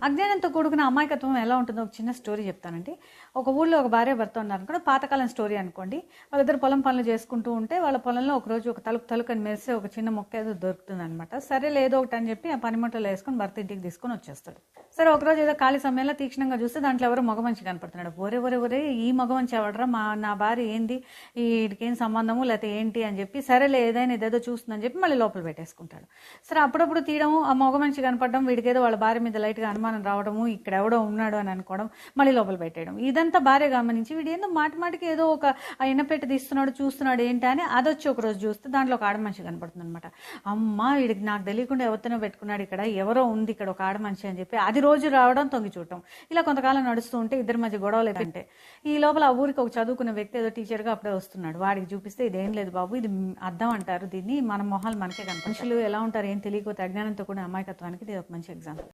అజ్ఞానంతో కూడుకున్న అమాయకత్వం ఎలా ఉంటుందో ఒక చిన్న స్టోరీ చెప్తానండి. ఒక ఊళ్ళో ఒక భార్య భర్త ఉన్నారు అనుకోండి, పాతకాలం స్టోరీ అనుకోండి. వాళ్ళిద్దరు పొలం పనులు చేసుకుంటూ ఉంటే వాళ్ళ పొలంలో ఒకరోజు ఒక తలుకని మెరిసే ఒక చిన్న మొక్క ఏదో దొరుకుతుంది అనమాట. సరే లేదో ఒకటి అని చెప్పి ఆ పనిమంటలో వేసుకొని భర్త ఇంటికి తీసుకొని వచ్చేస్తాడు. సరే ఒకరోజు ఏదో ఖాళీ సమయంలో తీక్షణంగా చూస్తే దాంట్లో ఎవరో మగ మనిషి కనపడుతున్నాడు. ఒరే ఈ మగ మనిషి ఎవడరా, నా భార్య ఏంది, వీడికేం సంబంధము లేకపోతే ఏంటి అని చెప్పి సరేలే ఏదైనా ఇదేదో చూస్తుందని చెప్పి మళ్ళీ లోపల పెట్టేసుకుంటాడు. సరే అప్పుడప్పుడు తీయడం, ఆ మగ మనిషి కనపడడం, వీడికి ఏదో వాళ్ళ భార్య మీద లైట్గా అనుమానం రావడము, ఇక్కడ ఎవడో ఉన్నాడు అని అనుకోవడం, మళ్ళీ లోపల పెట్టేయడం. ఇదంతా భార్య గమనించి వీడు ఏందో మాటికి ఏదో ఒక ఎన్నపెట్టి తీస్తున్నాడు, చూస్తున్నాడు ఏంటి అని అదొచ్చి ఒక రోజు చూస్తే దాంట్లో ఒక ఆడ మనిషి కనపడుతుంది అనమాట. అమ్మ వీడికి నాకు తెలియకుండా ఎవరితోనో పెట్టుకున్నాడు, ఇక్కడ ఎవరో ఉంది ఇక్కడ ఒక ఆడ మనిషి అని చెప్పి అది రోజు రావడం, తొంగి చూడటం. ఇలా కొంతకాలం నడుస్తూ ఉంటే ఇద్దరి మధ్య గొడవలు అంటే ఈ లోపల ఆ ఊరికి ఒక చదువుకున్న వ్యక్తి ఏదో టీచర్గా అప్పుడే వస్తున్నాడు. వాడికి చూపిస్తే ఇదేం లేదు బాబు, ఇది అద్దం అంటారు దీన్ని, మన మొహాలు మనకే కనిపి మనుషులు ఎలా ఉంటారు ఏం తెలియకపోతే అజ్ఞానంతో కూడా అమాయకత్వానికి ఇది ఒక మంచి ఎగ్జాంపుల్.